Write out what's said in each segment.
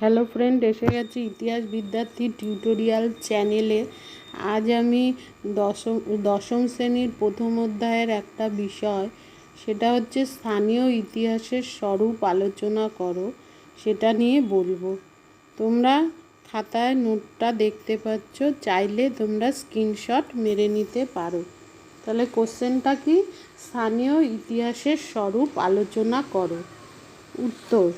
Hello friend, এসে গেছি ইতিহাস বিদ্যার্থী টিউটোরিয়াল চ্যানেলে। আজ আমি দশম শ্রেণীর প্রথম অধ্যায়ের একটা বিষয়, সেটা হচ্ছে স্থানীয় ইতিহাসের স্বরূপ আলোচনা করো, সেটা নিয়ে বলবো। তোমরা খাতায় নোটটা দেখতে পাচ্ছ, চাইলে তোমরা স্ক্রিনশট মেরে নিতে পারো। তাহলে কোশ্চেনটা কি? স্থানীয় ইতিহাসের স্বরূপ আলোচনা করো। উত্তর: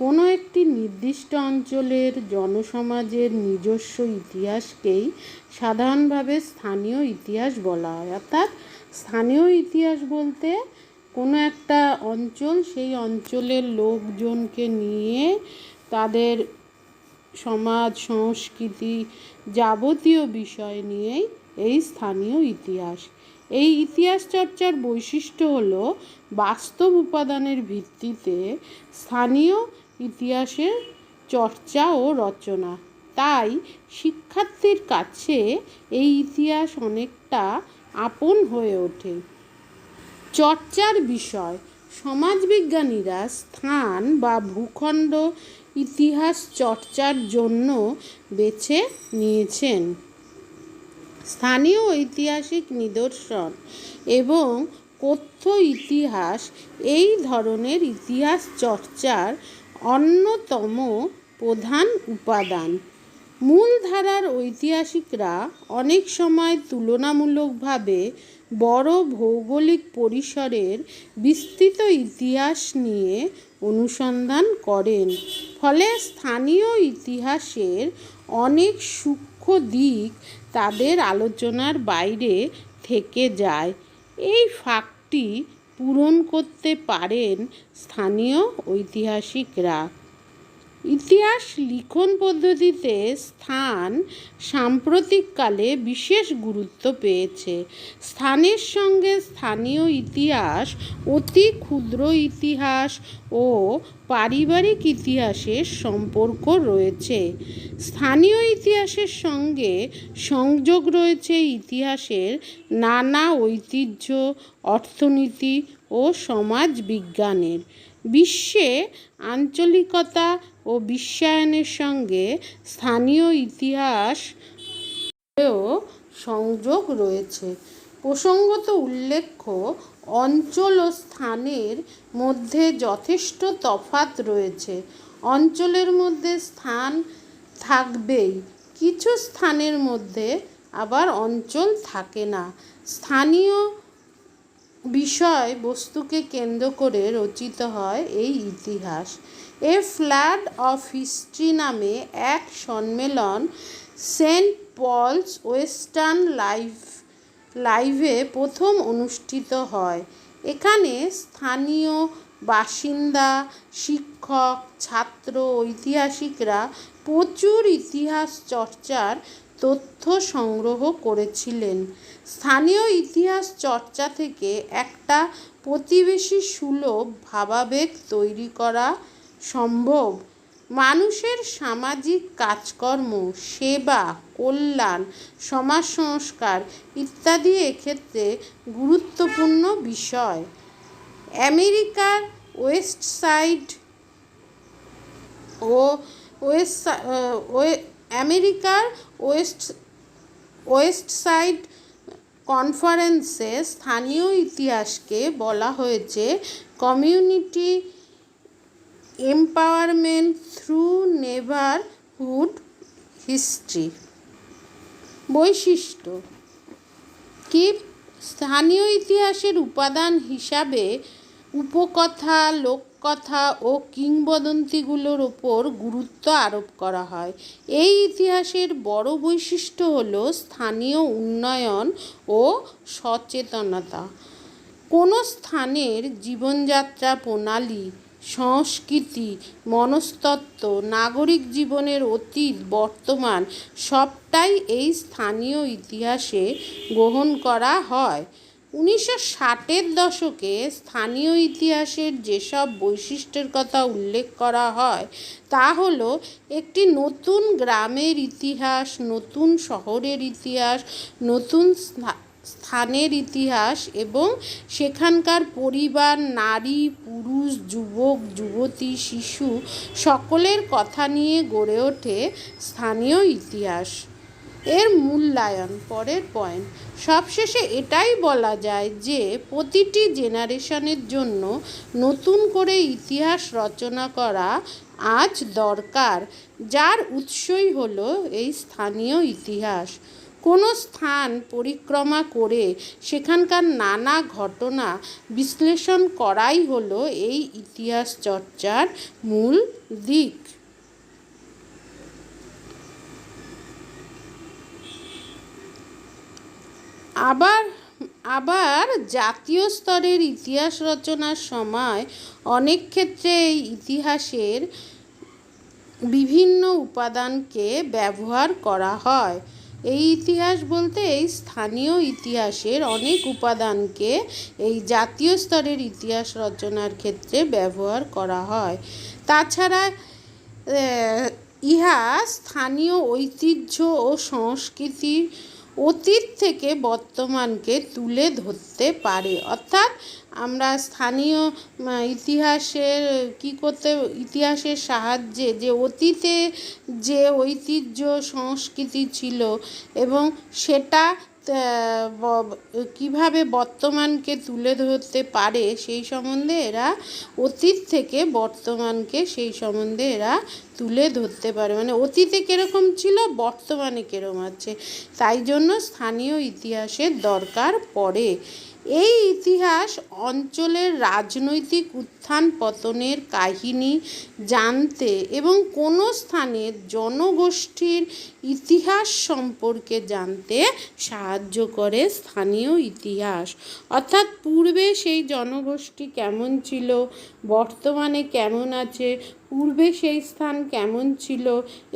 কোনো একটি নির্দিষ্ট অঞ্চলের জনসমাজের নিজস্ব ইতিহাসকেই সাধারণভাবে স্থানীয় ইতিহাস বলা হয়। অর্থাৎ স্থানীয় ইতিহাস বলতে কোনো একটা অঞ্চল, সেই অঞ্চলের লোকজনকে নিয়ে তাদের সমাজ সংস্কৃতি যাবতীয় বিষয় নিয়েই এই স্থানীয় ইতিহাস। এই ইতিহাস চর্চার বৈশিষ্ট্য হলো বাস্তব উপাদানের ভিত্তিতে স্থানীয় ইতিহাসের চর্চা ও রচনা। তাই শিক্ষার্থীর কাছে এই ইতিহাস অনেকটা আপন হয়ে ওঠে। চর্চার বিষয়: সমাজবিজ্ঞানীরা স্থান বা ভূখণ্ড ইতিহাস চর্চার জন্য বেছে নিয়েছেন। স্থানীয় ঐতিহাসিক নিদর্শন এবং কথ্য ইতিহাস এই ধরনের ইতিহাস চর্চার অন্যতম প্রধান উপাদান। মূলধারার ঐতিহাসিকরা অনেক সময় তুলনামূলকভাবে বড় ভৌগোলিক পরিসরের বিস্তৃত ইতিহাস নিয়ে অনুসন্ধান করেন। ফলে স্থানীয় ইতিহাসের অনেক সূক্ষ্ম দিক তাদের আলোচনার বাইরে থেকে যায়। এই ফাঁকটি পূরণ করতে পারেন স্থানীয় ঐতিহাসিকরা। ইতিহাস লিখন পদ্ধতিতে স্থান সাম্প্রতিককালে বিশেষ গুরুত্ব পেয়েছে। স্থানের সঙ্গে স্থানীয় ইতিহাস, অতি ক্ষুদ্র ইতিহাস ও পারিবারিক ইতিহাসের সম্পর্ক রয়েছে। স্থানীয় ইতিহাসের সঙ্গে সংযোগ রয়েছে ইতিহাসের নানা ঐতিহ্য, অর্থনীতি ও সমাজ বিজ্ঞানের। বিশ্বে আঞ্চলিকতা ও বিশ্বায়নের সঙ্গে স্থানীয় ইতিহাসেও সংযোগ রয়েছে। প্রসঙ্গত উল্লেখ্য, অঞ্চল ও স্থানের মধ্যে যথেষ্ট তফাৎ রয়েছে। অঞ্চলের মধ্যে স্থান থাকবেই, কিছু স্থানের মধ্যে আবার অঞ্চল থাকে না। স্থানীয় বিষয় বস্তুকে কেন্দ্র করে রচিত হয় এই ইতিহাস। এ ফ্লাড অফ হিস্ট্রি নামে এক সম্মেলন সেন্ট পলস ওয়েস্টার্ন লাইভে প্রথম অনুষ্ঠিত হয়। এখানে স্থানীয় বাসিন্দা, শিক্ষক, ছাত্র, ঐতিহাসিকরা প্রচুর ইতিহাস চর্চার তথ্য সংগ্রহ করেছিলেন। স্থানীয় ইতিহাস চর্চা থেকে একটা প্রতিবেশী সুলভ ভাবাবেগ তৈরি করা সম্ভব। মানুষের সামাজিক কাজকর্ম, সেবা, কল্যাণ, সমাজ সংস্কার ইত্যাদি এক্ষেত্রে গুরুত্বপূর্ণ বিষয়। আমেরিকার ওয়েস্ট সাইড কনফারেন্সে স্থানীয় ইতিহাসকে বলা হয়েছে community empowerment through neighbourhood history. বৈশিষ্ট্য কি? স্থানীয় ইতিহাসের উপাদান হিসাবে উপকথা, লোককথা ও কিংবদন্তিগুলোর ওপর গুরুত্ব আরোপ করা হয়। এই ইতিহাসের বড় বৈশিষ্ট্য হল স্থানীয় উন্নয়ন ও সচেতনতা। কোনো স্থানের জীবনযাত্রা প্রণালী, সংস্কৃতি, মনস্তত্ত্ব, নাগরিক জীবনের অতীত, বর্তমান সবটাই এই স্থানীয় ইতিহাসে গ্রহণ করা হয়। 1960-এর দশকে স্থানীয় ইতিহাসের যেসব বৈশিষ্ট্যের কথা উল্লেখ করা হয় তা হলো: একটি নতুন গ্রামের ইতিহাস, নতুন শহরের ইতিহাস, নতুন স্থানের ইতিহাস এবং সেখানকার পরিবার, নারী, পুরুষ, যুবক, যুবতী, শিশু সকলের কথা নিয়ে গড়ে ওঠে স্থানীয় ইতিহাস। এর মূল্যায়ন, পরের পয়েন্ট। সবশেষে এটাই বলা যায় যে প্রতিটি জেনারেশনের জন্য নতুন করে ইতিহাস রচনা করা আজ দরকার, যার উৎসই হলো এই স্থানীয় ইতিহাস। কোনো স্থান পরিক্রমা করে সেখানকার নানা ঘটনা বিশ্লেষণ করাই হলো এই ইতিহাস চর্চার মূল দিক। আবার জাতীয় স্তরের ইতিহাস রচনার সময় অনেক ক্ষেত্রে এই ইতিহাসের বিভিন্ন উপাদানকে ব্যবহার করা হয়। এই ইতিহাস বলতে এই স্থানীয় ইতিহাসের অনেক উপাদানকে এই জাতীয় স্তরের ইতিহাস রচনার ক্ষেত্রে ব্যবহার করা হয়। তাছাড়া ইহা স্থানীয় ঐতিহ্য ও সংস্কৃতির অতীত থেকে বর্তমানকে তুলে ধরতে পারে। অর্থাৎ আমরা স্থানীয় ইতিহাসের সাহায্যে যে অতীতে যে ঐতিহ্য সংস্কৃতি ছিল এবং সেটা কিভাবে বর্তমানকে তুলে ধরতে পারে সেই সম্বন্ধে এরা অতীত থেকে বর্তমানকে সেই সম্বন্ধে এরা তুলে ধরতে পারে, মানে অতীতে কীরকম ছিল বর্তমানে কীরকম আছে, তাই জন্য স্থানীয় ইতিহাসের দরকার পড়ে। এই ইতিহাস অঞ্চলের রাজনৈতিক উত্থান পতনের কাহিনী জানতে এবং কোনো স্থানের জনগোষ্ঠীর ইতিহাস সম্পর্কে জানতে সাহায্য করে স্থানীয় ইতিহাস। অর্থাৎ পূর্বে সেই জনগোষ্ঠী কেমন ছিল, বর্তমানে কেমন আছে, পূর্বে সেই স্থান কেমন ছিল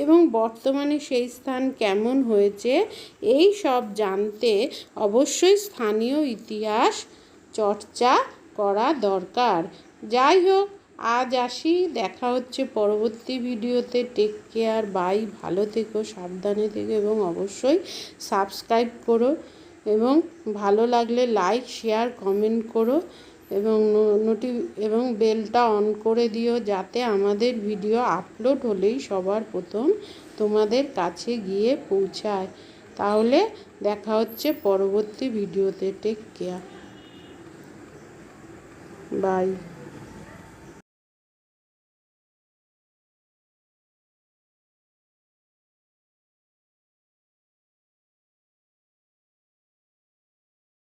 এবং বর্তমানে সেই স্থান কেমন হয়েছে, এই সব জানতে অবশ্যই স্থানীয় ইতিহাস চর্চা করা দরকার। যাই হোক, আজ আসি, দেখা হচ্ছে পরবর্তী ভিডিওতে। টেক কেয়ার, বাই, ভালো থেকো, সাবধানে থেকো এবং অবশ্যই সাবস্ক্রাইব করো এবং ভালো লাগলে লাইক, শেয়ার, কমেন্ট করো এবং বেলটা অন করে দিও, যাতে আমাদের ভিডিও আপলোড হলেই সবার প্রথম তোমাদের কাছে গিয়ে পৌঁছায়। তাহলে দেখা হচ্ছে পরবর্তী ভিডিওতে। Take care, by.